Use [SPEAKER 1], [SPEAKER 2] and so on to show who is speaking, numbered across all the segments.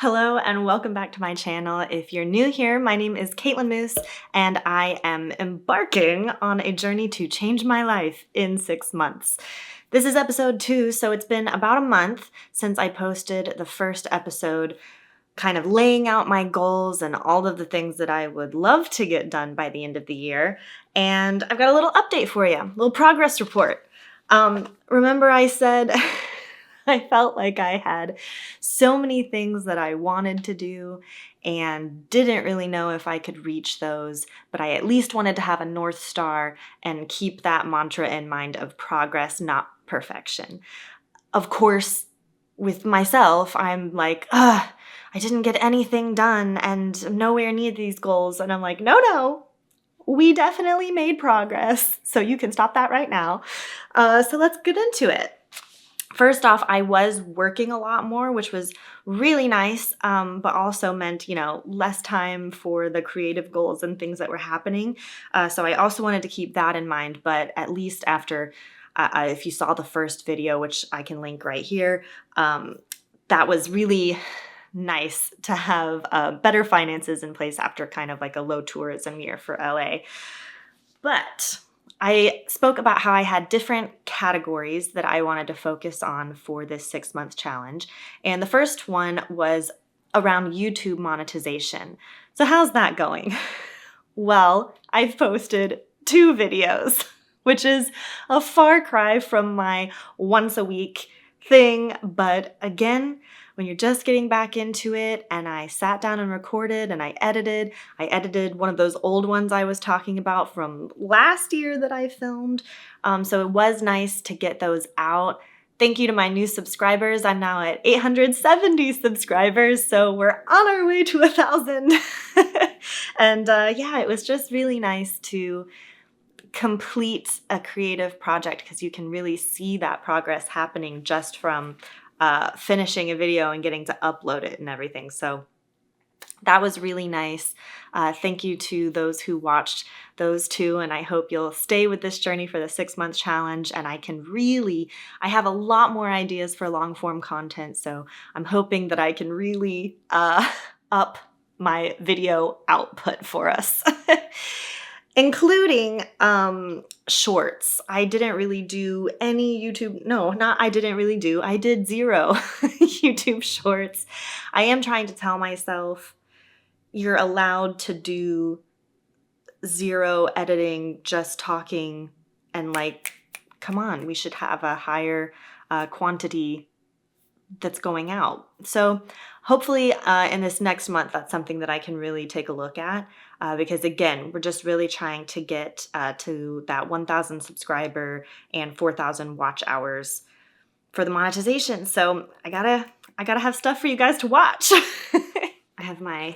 [SPEAKER 1] Hello and welcome back to my channel. If you're new here, my name is Caitlin Moose and I am embarking on a journey to change my life in 6 months. This is episode 2, so it's been about a month since I posted the first episode kind of laying out my goals and all of the things that I would love to get done by the end of the year. And I've got a little update for you, a little progress report. Remember I said I felt like I had so many things that I wanted to do and didn't really know if I could reach those, but I at least wanted to have a North Star and keep that mantra in mind of progress, not perfection. Of course, with myself, I'm like, I didn't get anything done and I'm nowhere near these goals. And I'm like, no, we definitely made progress. So you can stop that right now. So let's get into it. First off, I was working a lot more, which was really nice, but also meant, less time for the creative goals and things that were happening. So I also wanted to keep that in mind, but at least after, if you saw the first video, which I can link right here, that was really nice to have better finances in place after kind of like a low tourism year for LA. But I spoke about how I had different categories that I wanted to focus on for this 6-month challenge. And the first one was around YouTube monetization. So how's that going? Well, I've posted 2 videos, which is a far cry from my once a week thing. But again, when you're just getting back into it, and I sat down and recorded and I edited one of those old ones I was talking about from last year that I filmed. So it was nice to get those out. Thank you to my new subscribers. I'm now at 870 subscribers, so we're on our way to 1,000. And it was just really nice to complete a creative project because you can really see that progress happening just from finishing a video and getting to upload it and everything. So that was really nice. Thank you to those who watched those 2, and I hope you'll stay with this journey for the 6-month challenge. And I have a lot more ideas for long form content, so I'm hoping that I can really up my video output for us. Including shorts. I didn't really do any YouTube, I did 0 YouTube shorts. I am trying to tell myself you're allowed to do 0 editing, just talking, and come on, we should have a higher quantity that's going out. So hopefully in this next month, that's something that I can really take a look at because again, we're just really trying to get to that 1,000 subscriber and 4,000 watch hours for the monetization. So I gotta have stuff for you guys to watch. I have my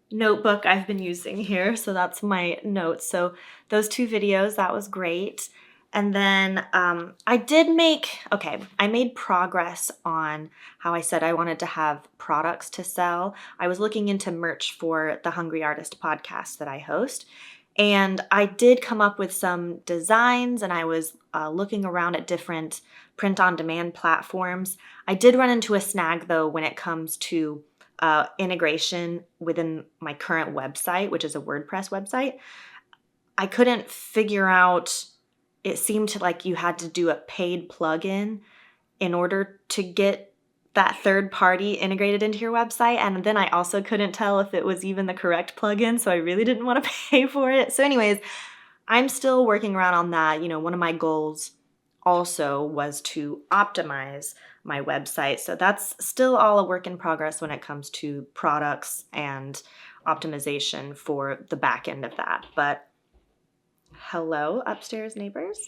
[SPEAKER 1] notebook I've been using here, so that's my notes. So those 2 videos, that was great. And then I made progress on how I said I wanted to have products to sell. I was looking into merch for the Hungry Artist podcast that I host. And I did come up with some designs, and I was looking around at different print-on-demand platforms. I did run into a snag, though, when it comes to integration within my current website, which is a WordPress website. I couldn't figure out. It seemed like you had to do a paid plugin in order to get that third party integrated into your website. And then I also couldn't tell if it was even the correct plugin, so I really didn't want to pay for it. So anyways, I'm still working around on that. One of my goals also was to optimize my website. So that's still all a work in progress when it comes to products and optimization for the back end of that. But hello, upstairs neighbors.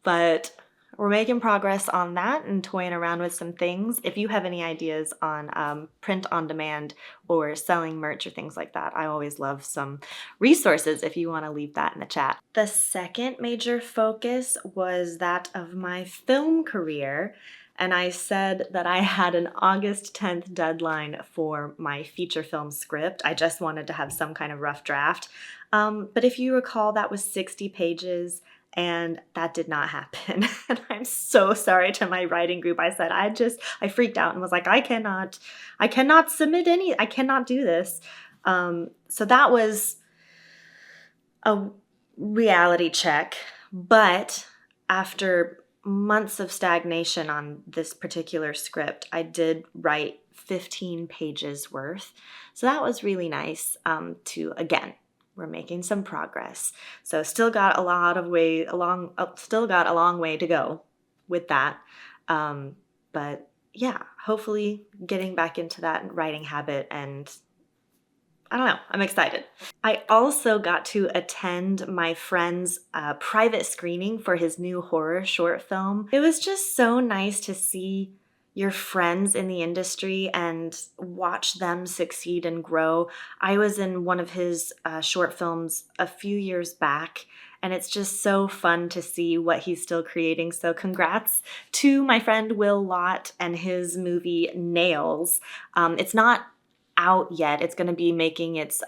[SPEAKER 1] But we're making progress on that and toying around with some things. If you have any ideas on print on demand or selling merch or things like that, I always love some resources if you want to leave that in the chat. The second major focus was that of my film career. And I said that I had an August 10th deadline for my feature film script. I just wanted to have some kind of rough draft. But if you recall, that was 60 pages and that did not happen. And I'm so sorry to my writing group. I said, I freaked out and was like, I cannot submit I cannot do this. So that was a reality check. But after months of stagnation on this particular script, I did write 15 pages worth. So that was really nice again, we're making some progress. So still got a long way to go with that. But yeah, hopefully getting back into that writing habit, and I don't know, I'm excited. I also got to attend my friend's private screening for his new horror short film. It was just so nice to see your friends in the industry and watch them succeed and grow. I was in one of his short films a few years back, and it's just so fun to see what he's still creating. So congrats to my friend Will Lott and his movie Nails. It's not out yet. It's going to be making its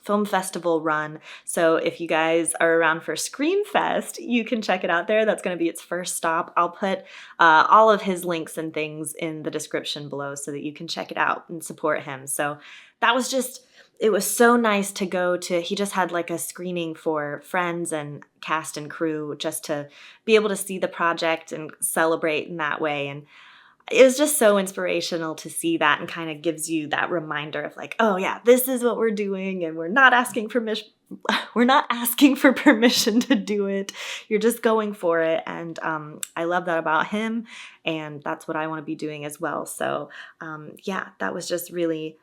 [SPEAKER 1] film festival run. So if you guys are around for ScreamFest, you can check it out there. That's going to be its first stop. I'll put all of his links and things in the description below so that you can check it out and support him. So that was it was so nice to go to. He just had like a screening for friends and cast and crew just to be able to see the project and celebrate in that way. And it was just so inspirational to see that, and kind of gives you that reminder of like, oh yeah, this is what we're doing, and we're not asking for permission to do it. You're just going for it. And I love that about him, and that's what I want to be doing as well. So yeah, that was just really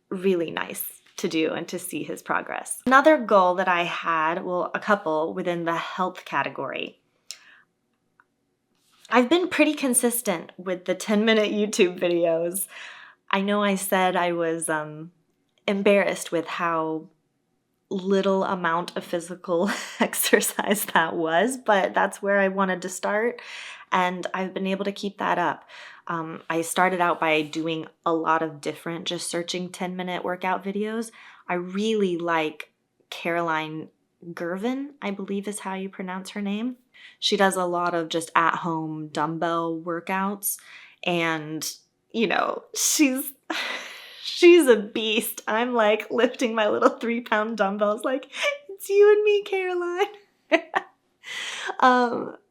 [SPEAKER 1] nice to do and to see his progress. Another goal that I had, well, a couple within the health category. I've been pretty consistent with the 10-minute YouTube videos. I know I said I was embarrassed with how little amount of physical exercise that was, but that's where I wanted to start, and I've been able to keep that up. I started out by doing a lot of different, just searching 10-minute workout videos. I really like Caroline Gervin, I believe is how you pronounce her name. She does a lot of just at-home dumbbell workouts, and you know, she's a beast. I'm like lifting my little 3-pound dumbbells like, it's you and me, Caroline.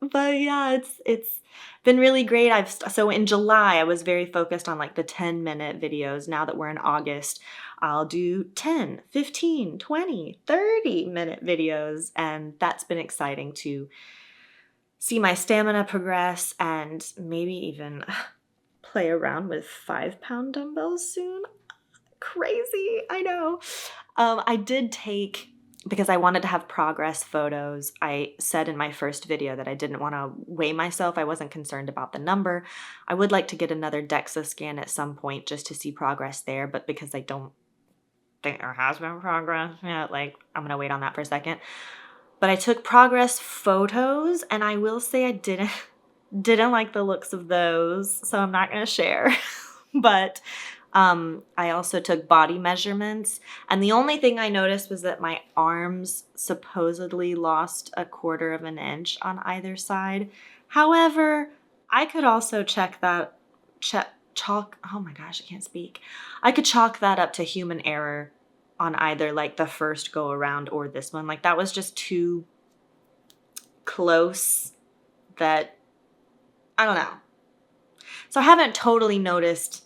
[SPEAKER 1] But yeah, it's been really great. So in July, I was very focused on like the 10-minute videos. Now that we're in August, I'll do 10, 15, 20, 30-minute videos, and that's been exciting to see my stamina progress, and maybe even play around with 5-pound dumbbells soon. Crazy, I know. I did take, because I wanted to have progress photos, I said in my first video that I didn't want to weigh myself. I wasn't concerned about the number. I would like to get another DEXA scan at some point just to see progress there, but because I don't think there has been progress yet, like, I'm going to wait on that for a second. But I took progress photos, and I will say I didn't like the looks of those, so I'm not going to share. But I also took body measurements, and the only thing I noticed was that my arms supposedly lost 1/4 of an inch on either side. However, I could also oh my gosh, I can't speak. I could chalk that up to human error on either like the first go around or this one. Like, that was just too close that, I don't know. So I haven't totally noticed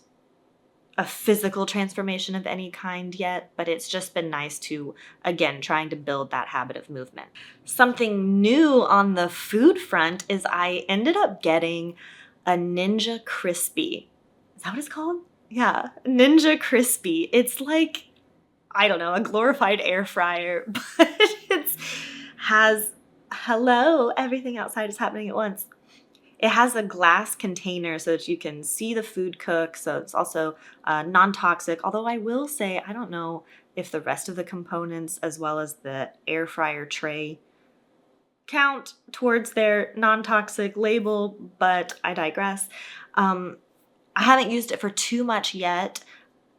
[SPEAKER 1] a physical transformation of any kind yet, but it's just been nice to, again, trying to build that habit of movement. Something new on the food front is I ended up getting a Ninja Crispy. Is that what it's called? Yeah, Ninja Crispy. It's like, I don't know, a glorified air fryer, but everything outside is happening at once. It has a glass container so that you can see the food cook, so it's also non-toxic, although I will say, I don't know if the rest of the components as well as the air fryer tray count towards their non-toxic label, but I digress. I haven't used it for too much yet.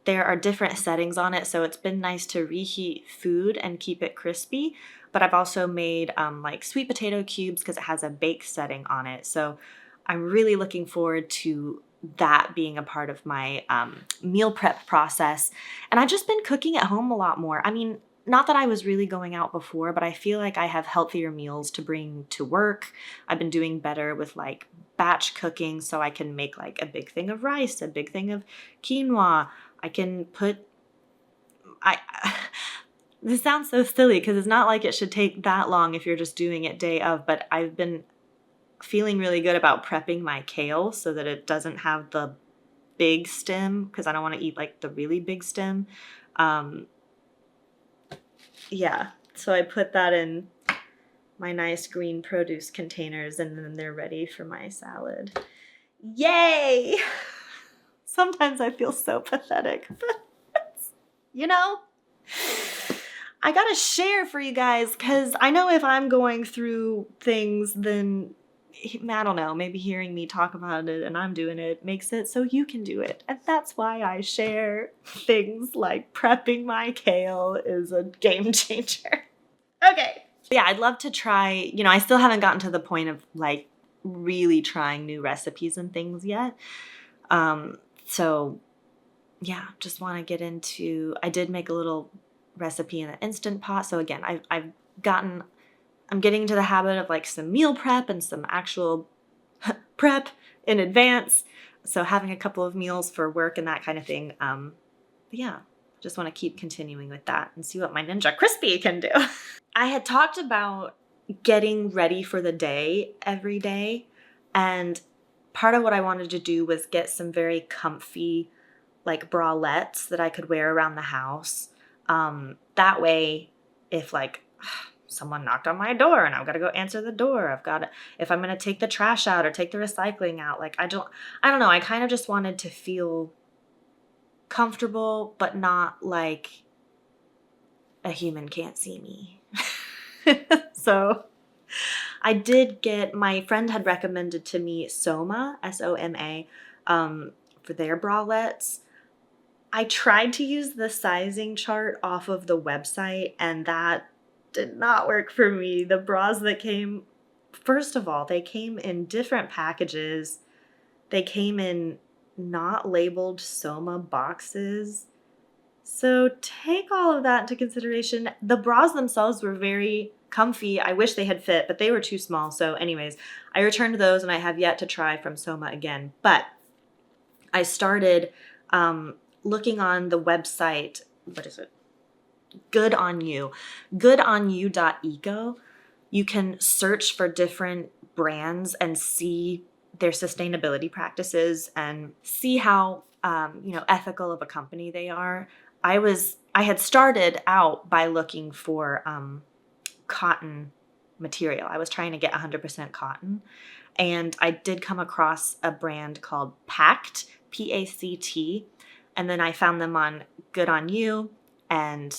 [SPEAKER 1] There are different settings on it, so it's been nice to reheat food and keep it crispy. but I've also made like sweet potato cubes because it has a bake setting on it. So I'm really looking forward to that being a part of my meal prep process. And I've just been cooking at home a lot more. I mean, not that I was really going out before, but I feel like I have healthier meals to bring to work. I've been doing better with like batch cooking, so I can make like a big thing of rice, a big thing of quinoa. I can put I this sounds so silly because it's not like it should take that long if you're just doing it day of, but I've been feeling really good about prepping my kale so that it doesn't have the big stem because I don't want to eat like the really big stem. Yeah, so I put that in my nice green produce containers and then they're ready for my salad. Yay! Sometimes I feel so pathetic, but you know, I gotta share for you guys because I know if I'm going through things, then I don't know, maybe hearing me talk about it and I'm doing it makes it so you can do it. And that's why I share things like prepping my kale is a game changer. Okay. Yeah, I'd love to try, I still haven't gotten to the point of like really trying new recipes and things yet. So yeah, just want to get into, I did make a little recipe in an Instant Pot. So again, I'm getting into the habit of like some meal prep and some actual prep in advance. So having a couple of meals for work and that kind of thing. But yeah, just want to keep continuing with that and see what my Ninja Crispy can do. I had talked about getting ready for the day every day. And part of what I wanted to do was get some very comfy like bralettes that I could wear around the house. That way, if like someone knocked on my door and I've got to go answer the door, if I'm going to take the trash out or take the recycling out, like I don't know. I kind of just wanted to feel comfortable, but not like a human can't see me. So I did my friend had recommended to me Soma, Soma, for their bralettes. I tried to use the sizing chart off of the website and that did not work for me. The bras that came, first of all, they came in different packages. They came in not labeled Soma boxes. So take all of that into consideration. The bras themselves were very comfy. I wish they had fit, but they were too small. So anyways, I returned those and I have yet to try from Soma again. But I started looking on the website, what is it? Good On You. goodonyou.eco. You can search for different brands and see their sustainability practices and see how ethical of a company they are. I had started out by looking for cotton material. I was trying to get 100% cotton. And I did come across a brand called Pact, P-A-C-T. And then I found them on Good On You, and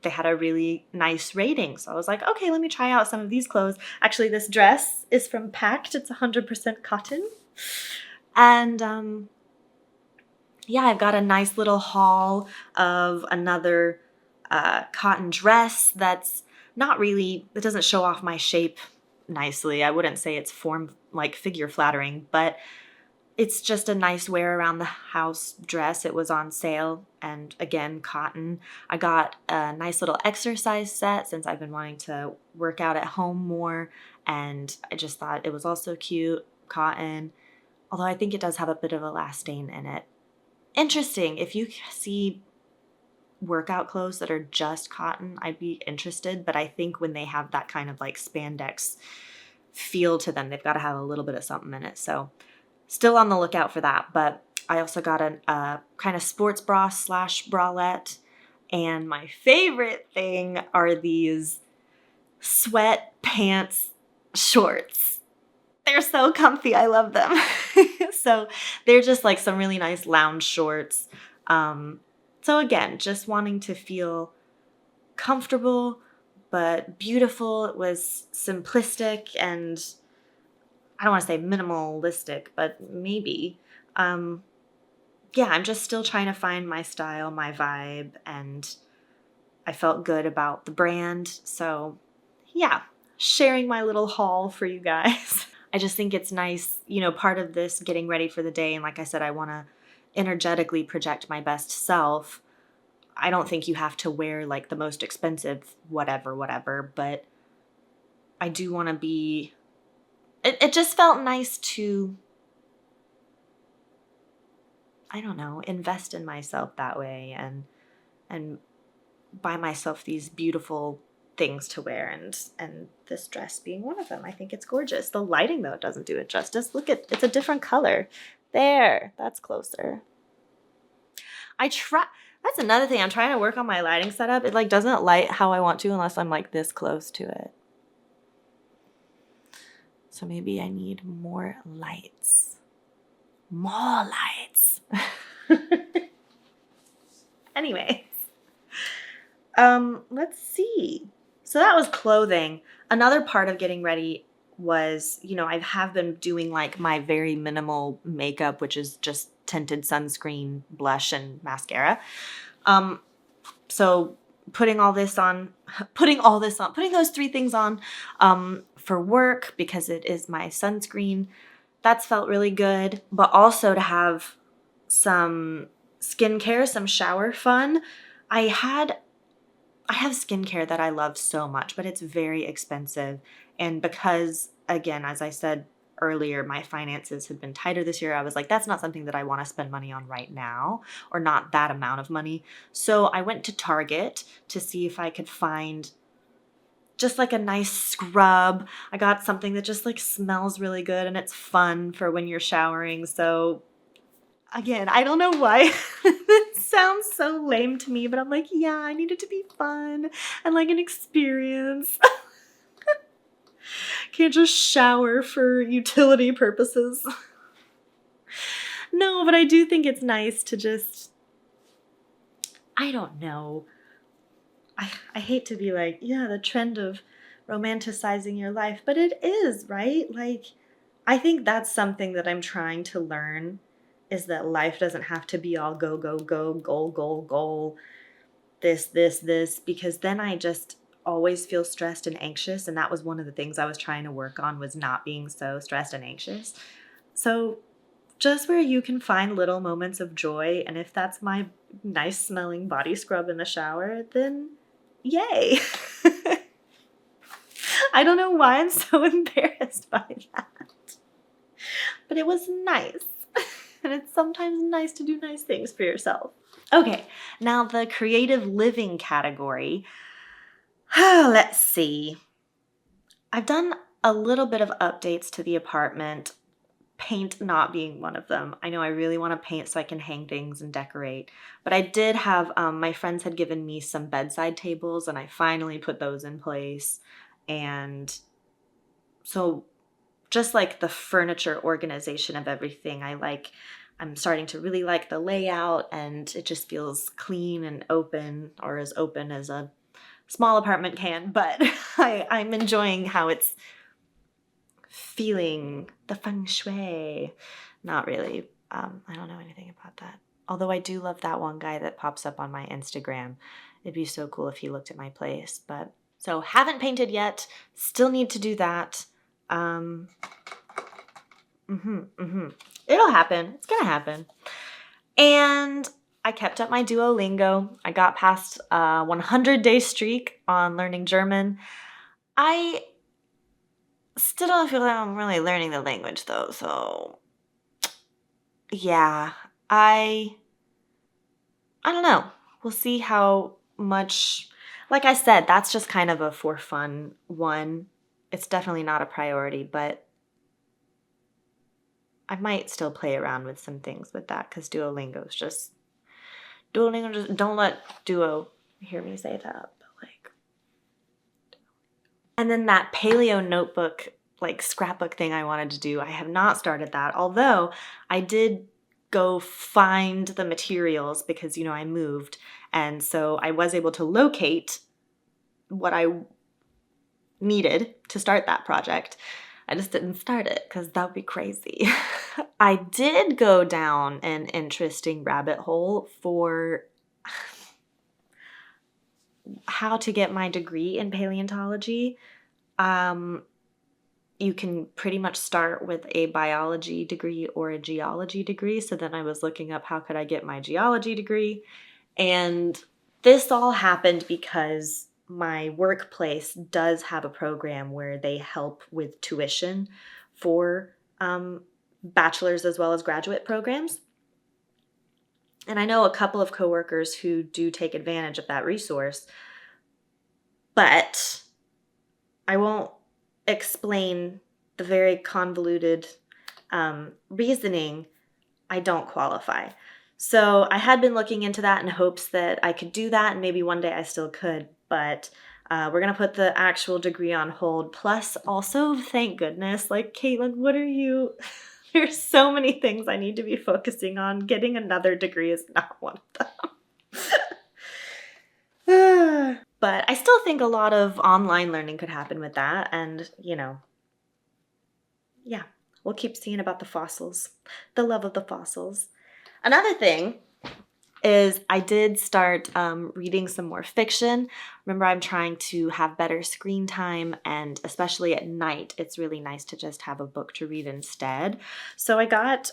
[SPEAKER 1] they had a really nice rating. So I was like, okay, let me try out some of these clothes. Actually, this dress is from Pact. It's 100% cotton. And yeah, I've got a nice little haul of another cotton dress that's not really, it doesn't show off my shape nicely. I wouldn't say it's figure flattering, but it's just a nice wear around the house dress. It was on sale, and again, cotton. I got a nice little exercise set since I've been wanting to work out at home more, and I just thought it was also cute, cotton, although I think it does have a bit of elastane in it. Interesting. If you see workout clothes that are just cotton, I'd be interested, but I think when they have that kind of like spandex feel to them, they've got to have a little bit of something in it. So still on the lookout for that. But I also got a kind of sports bra / bralette. And my favorite thing are these sweat pants shorts. They're so comfy. I love them. So they're just like some really nice lounge shorts. So again, just wanting to feel comfortable but beautiful. It was simplistic and I don't want to say minimalistic, but maybe. Yeah, I'm just still trying to find my style, my vibe, and I felt good about the brand. So yeah, sharing my little haul for you guys. I just think it's nice, part of this getting ready for the day. And like I said, I want to energetically project my best self. I don't think you have to wear like the most expensive whatever, but I do want to be, it just felt nice to, I don't know, invest in myself that way and buy myself these beautiful things to wear, and this dress being one of them. I think it's gorgeous. The lighting though doesn't do it justice. Look at, it's a different color. There, that's closer. That's another thing. I'm trying to work on my lighting setup. It like doesn't light how I want to unless I'm like this close to it. So maybe I need more lights. More lights. Anyways. Let's see. So that was clothing. Another part of getting ready was, I have been doing like my very minimal makeup, which is just tinted sunscreen, blush, and mascara. So putting those 3 things on, for work because it is my sunscreen. That's felt really good, but also to have some skincare, some shower fun. I have skincare that I love so much, but it's very expensive. And because, again, as I said earlier, my finances have been tighter this year, I was like, that's not something that I want to spend money on right now, or not that amount of money. So I went to Target to see if I could find just like a nice scrub. I got something that just like smells really good and it's fun for when you're showering. So again, I don't know why it sounds so lame to me, but I'm like, yeah, I need it to be fun and like an experience. Can't just shower for utility purposes. No, but I do think it's nice to just, I don't know. I hate to be like, yeah, the trend of romanticizing your life, but it is, right? Like, I think that's something that I'm trying to learn, is that life doesn't have to be all go, go, go, goal, goal, goal, this, because then I just always feel stressed and anxious. And that was one of the things I was trying to work on, was not being so stressed and anxious. So just where you can find little moments of joy, and if that's my nice smelling body scrub in the shower, then yay. I don't know why I'm so embarrassed by that, but it was nice. And it's sometimes nice to do nice things for yourself. Okay, now the creative living category. Let's see. I've done a little bit of updates to the apartment, paint not being one of them. I know I really want to paint so I can hang things and decorate, but I did have, my friends had given me some bedside tables and I finally put those in place. And so just like the furniture organization of everything, I'm starting to really like the layout, and it just feels clean and open, or as open as a small apartment can, but I'm enjoying how it's feeling, the feng shui. Not really. I don't know anything about that. Although I do love that one guy that pops up on my Instagram. It'd be so cool if he looked at my place. But so haven't painted yet. Still need to do that. It'll happen. It's gonna happen. And I kept up my Duolingo. I got past a 100-day streak on learning German. I still don't feel like I'm really learning the language though, so yeah, I don't know. We'll see how much, like I said, that's just kind of a for fun one. It's definitely not a priority, but I might still play around with some things with that, because Duolingo, just don't let Duo hear me say that, but like. And then that paleo notebook, like scrapbook thing I wanted to do, I have not started that, although I did go find the materials because, I moved, and so I was able to locate what I needed to start that project. I just didn't start it because that would be crazy. I did go down an interesting rabbit hole for how to get my degree in paleontology. You can pretty much start with a biology degree or a geology degree. So then I was looking up how could I get my geology degree. And this all happened because my workplace does have a program where they help with tuition for bachelor's as well as graduate programs. And I know a couple of coworkers who do take advantage of that resource, but I won't explain the very convoluted reasoning. I don't qualify. So I had been looking into that in hopes that I could do that, and maybe one day I still could, but we're going to put the actual degree on hold. Plus, also, thank goodness, like, Caitlin, what are you... There's so many things I need to be focusing on. Getting another degree is not one of them. But I still think a lot of online learning could happen with that. And, yeah, we'll keep seeing about the fossils, the love of the fossils. Another thing is I did start reading some more fiction. Remember, I'm trying to have better screen time, and especially at night, it's really nice to just have a book to read instead. So I got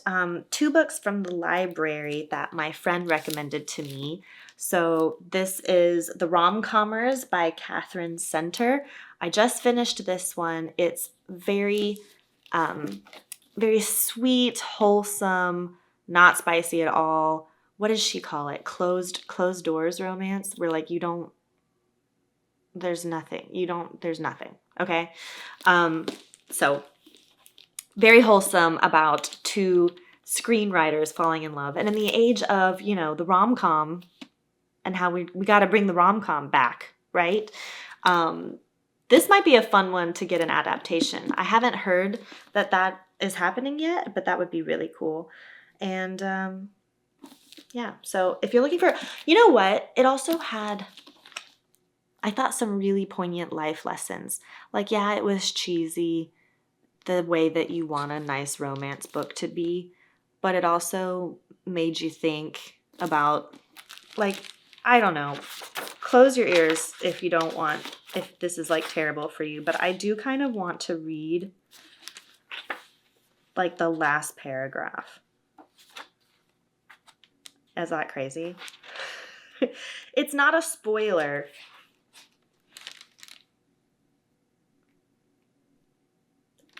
[SPEAKER 1] 2 books from the library that my friend recommended to me. So this is The Rom-Commers by Catherine Center. I just finished this one. It's very, very sweet, wholesome, not spicy at all. What does she call it? Closed doors romance, where like there's nothing. Okay. So very wholesome about 2 screenwriters falling in love. And in the age of, the rom-com and how we got to bring the rom-com back, right? This might be a fun one to get an adaptation. I haven't heard that is happening yet, but that would be really cool. And, yeah, so if you're looking for, you know what? It also had, I thought, some really poignant life lessons. Like, yeah, it was cheesy the way that you want a nice romance book to be, but it also made you think about, like, I don't know, close your ears if this is like terrible for you, but I do kind of want to read like the last paragraph. Is that crazy? It's not a spoiler.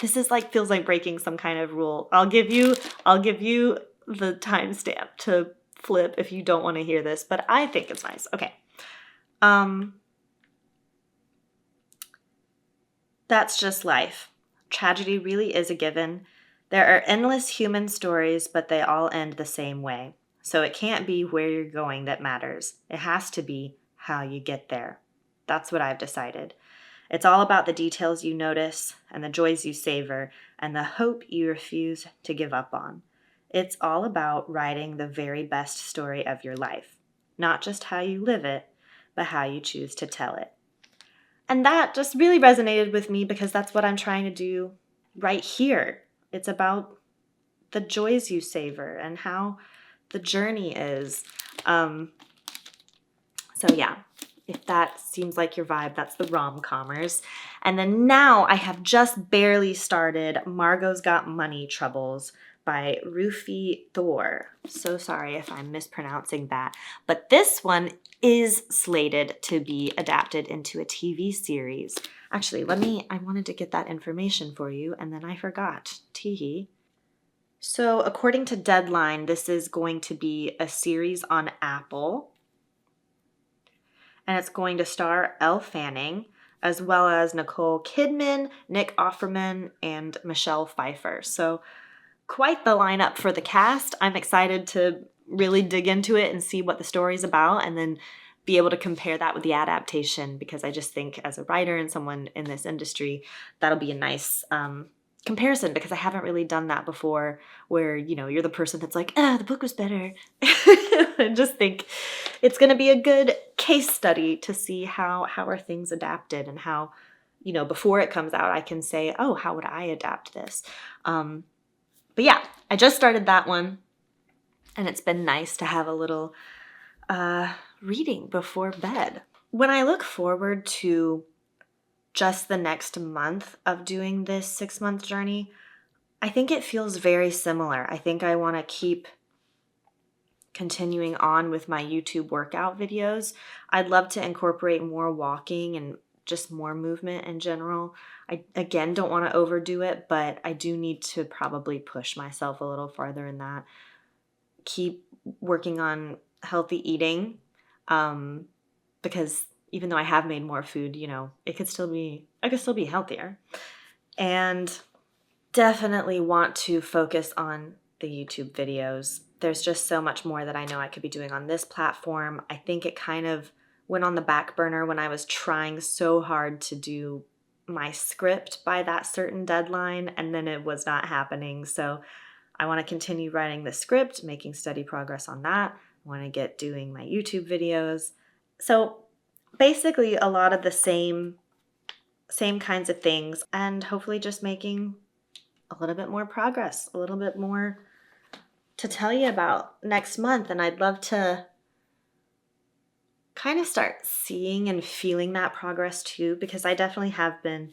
[SPEAKER 1] This is like, feels like breaking some kind of rule. I'll give you the timestamp to flip if you don't want to hear this, but I think it's nice. Okay. That's just life. Tragedy really is a given. There are endless human stories, but they all end the same way. So it can't be where you're going that matters. It has to be how you get there. That's what I've decided. It's all about the details you notice and the joys you savor and the hope you refuse to give up on. It's all about writing the very best story of your life. Not just how you live it, but how you choose to tell it. And that just really resonated with me because that's what I'm trying to do right here. It's about the joys you savor and how the journey is. So yeah, if that seems like your vibe, that's the rom-commers. And then now I have just barely started Margot's Got Money Troubles by Rufi Thor. So sorry if I'm mispronouncing that. But this one is slated to be adapted into a TV series. Actually, I wanted to get that information for you, and then I forgot. Teehee. So according to Deadline, this is going to be a series on Apple. And it's going to star Elle Fanning, as well as Nicole Kidman, Nick Offerman, and Michelle Pfeiffer. So quite the lineup for the cast. I'm excited to really dig into it and see what the story's about, and then be able to compare that with the adaptation, because I just think as a writer and someone in this industry, that'll be a nice comparison, because I haven't really done that before, where, you're the person that's like, the book was better. I just think it's going to be a good case study to see how are things adapted, and how, before it comes out, I can say, oh, how would I adapt this? But yeah, I just started that one, and it's been nice to have a little reading before bed. When I look forward to just the next month of doing this 6-month journey, I think it feels very similar. I think I want to keep continuing on with my YouTube workout videos. I'd love to incorporate more walking and just more movement in general. I, again, don't want to overdo it, but I do need to probably push myself a little farther in that. Keep working on healthy eating, because even though I have made more food, I could still be healthier. And definitely want to focus on the YouTube videos. There's just so much more that I know I could be doing on this platform. I think it kind of went on the back burner when I was trying so hard to do my script by that certain deadline, and then it was not happening. So I want to continue writing the script, making steady progress on that. I want to get doing my YouTube videos. So basically a lot of the same kinds of things, and hopefully just making a little bit more progress, a little bit more to tell you about next month. And I'd love to kind of start seeing and feeling that progress too, because I definitely have been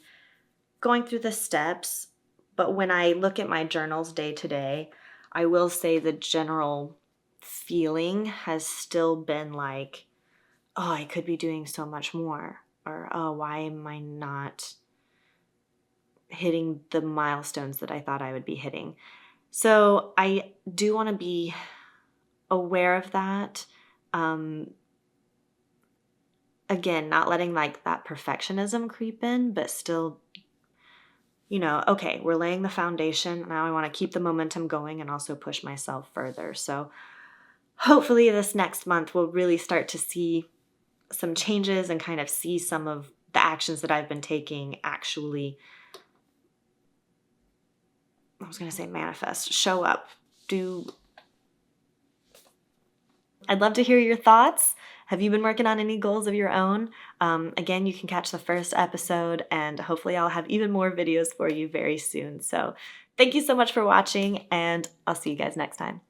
[SPEAKER 1] going through the steps. But when I look at my journals day to day, I will say the general feeling has still been like, oh, I could be doing so much more. Or, oh, why am I not hitting the milestones that I thought I would be hitting? So I do want to be aware of that. Again, not letting like that perfectionism creep in, but still, okay, we're laying the foundation. Now I want to keep the momentum going and also push myself further. So hopefully this next month we'll really start to see some changes and kind of see some of the actions that I've been taking actually, I was going to say manifest, show up, do. I'd love to hear your thoughts. Have you been working on any goals of your own? Again, you can catch the first episode, and hopefully I'll have even more videos for you very soon. So thank you so much for watching, and I'll see you guys next time.